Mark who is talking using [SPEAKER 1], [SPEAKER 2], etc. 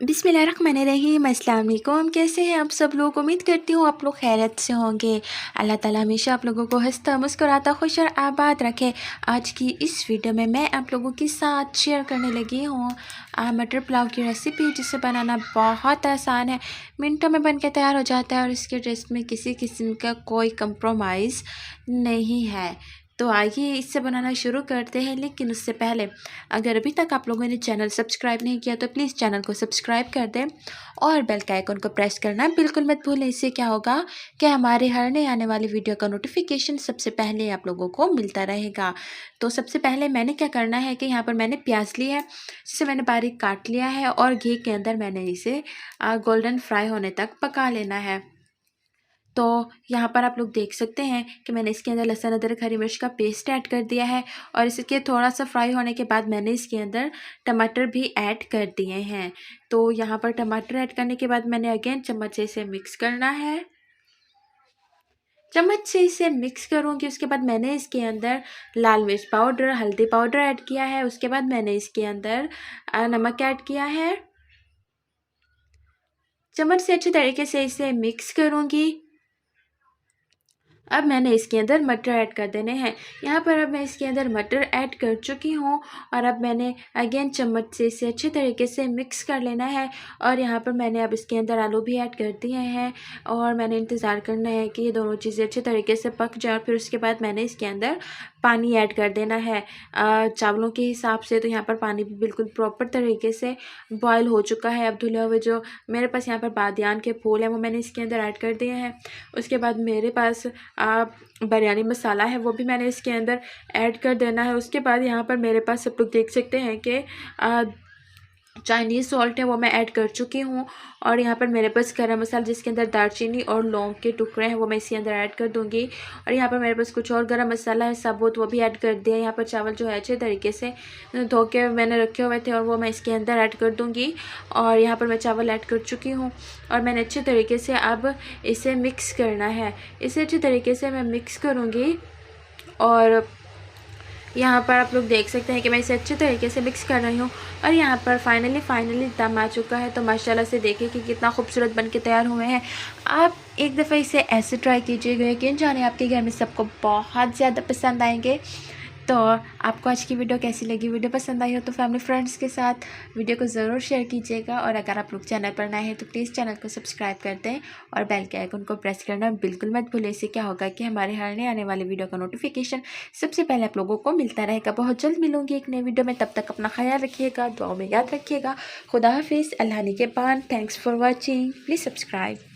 [SPEAKER 1] बिस्मिल्लाहिर्रहमानिर्रहीम, अस्सलाम वालेकुम। कैसे हैं आप सब लोग? उम्मीद करती हूँ आप लोग खैरियत से होंगे। अल्लाह ताला हमेशा आप लोगों को हंसता मुस्कुराता खुश और आबाद रखे। आज की इस वीडियो में मैं आप लोगों के साथ शेयर करने लगी हूँ मटर पुलाव की रेसिपी, जिसे बनाना बहुत आसान है, मिनटों में बन के तैयार हो जाता है और इसके टेस्ट में किसी किस्म का कोई कंप्रोमाइज़ नहीं है। तो आइए इससे बनाना शुरू करते हैं, लेकिन उससे पहले अगर अभी तक आप लोगों ने चैनल सब्सक्राइब नहीं किया तो प्लीज़ चैनल को सब्सक्राइब कर दें और बेल के आइकन को प्रेस करना बिल्कुल मत भूलें। इससे क्या होगा कि हमारे हर नए आने वाली वीडियो का नोटिफिकेशन सबसे पहले आप लोगों को मिलता रहेगा। तो सबसे पहले मैंने क्या करना है कि यहाँ पर मैंने प्याज लिया है, जिसे मैंने बारीक काट लिया है और घी के अंदर मैंने इसे गोल्डन फ्राई होने तक पका लेना है। तो यहाँ पर आप लोग देख सकते हैं कि मैंने इसके अंदर लहसुन अदरक हरी मिर्च का पेस्ट ऐड कर दिया है और इसके थोड़ा सा फ्राई होने के बाद मैंने इसके अंदर टमाटर भी ऐड कर दिए हैं। तो यहाँ पर टमाटर ऐड करने के बाद मैंने अगेन चम्मच से इसे मिक्स करना है। चम्मच से इसे मिक्स करूँगी, उसके बाद मैंने इसके अंदर लाल मिर्च पाउडर, हल्दी पाउडर ऐड किया है। उसके बाद मैंने इसके अंदर नमक ऐड किया है। चम्मच से अच्छे तरीके से इसे मिक्स करूँगी। अब मैंने इसके अंदर मटर ऐड कर देने हैं। यहाँ पर अब मैं इसके अंदर मटर ऐड कर चुकी हूँ और अब मैंने अगेन चम्मच से इसे अच्छे तरीके से मिक्स कर लेना है। और यहाँ पर मैंने अब इसके अंदर आलू भी ऐड कर दिए हैं और मैंने इंतज़ार करना है कि ये दोनों चीज़ें अच्छे तरीके से पक जाए। और फिर उसके बाद मैंने इसके अंदर पानी ऐड कर देना है चावलों के हिसाब से। तो यहाँ पर पानी भी बिल्कुल प्रॉपर तरीके से बॉयल हो चुका है। अब धुले हुए जो मेरे पास यहाँ पर बादियान के फूल हैं वो मैंने इसके अंदर ऐड कर दिए हैं। उसके बाद मेरे पास बिरयानी मसाला है, वो भी मैंने इसके अंदर ऐड कर देना है। उसके बाद यहाँ पर मेरे पास सब लोग देख सकते हैं कि चाइनीज़ सॉल्ट है, वो मैं ऐड कर चुकी हूँ। और यहाँ पर मेरे पास गरम मसाला, जिसके अंदर दालचीनी और लौंग के टुकड़े हैं, वो मैं इसके अंदर ऐड कर दूँगी। और यहाँ पर मेरे पास कुछ और गरम मसाला है साबुत, वो भी ऐड कर दिया। यहाँ पर चावल जो है अच्छे तरीके से धो के मैंने रखे हुए थे और वो मैं इसके अंदर ऐड कर दूँगी। और यहाँ पर मैं चावल ऐड कर चुकी हूँ और मैंने अच्छे तरीके से अब इसे मिक्स करना है। इसे अच्छे तरीके से मैं मिक्स करूँगी और यहाँ पर आप लोग देख सकते हैं कि मैं इसे अच्छे तरीके से मिक्स कर रही हूँ। और यहाँ पर फाइनली दम आ चुका है। तो माशाल्लाह से देखिए कि कितना खूबसूरत बन के तैयार हुए हैं। आप एक दफ़ा इसे ऐसे ट्राई कीजिएगा, यकीन जाने आपके घर में सबको बहुत ज़्यादा पसंद आएंगे। तो आपको आज की वीडियो कैसी लगी? वीडियो पसंद आई हो तो फैमिली फ्रेंड्स के साथ वीडियो को ज़रूर शेयर कीजिएगा। और अगर आप लोग चैनल पर नए हैं तो प्लीज़ चैनल को सब्सक्राइब कर दें और बेल के आइकन को प्रेस करना बिल्कुल मत भूलें। इससे क्या होगा कि हमारे हर नए आने वाले वीडियो का नोटिफिकेशन सबसे पहले आप लोगों को मिलता रहेगा। बहुत जल्द मिलूंगी एक नई वीडियो में, तब तक अपना ख्याल रखिएगा, दुआओं में याद रखिएगा। खुदा हाफिज़, अल्लाह निगहबान। Thanks for watching, please subscribe.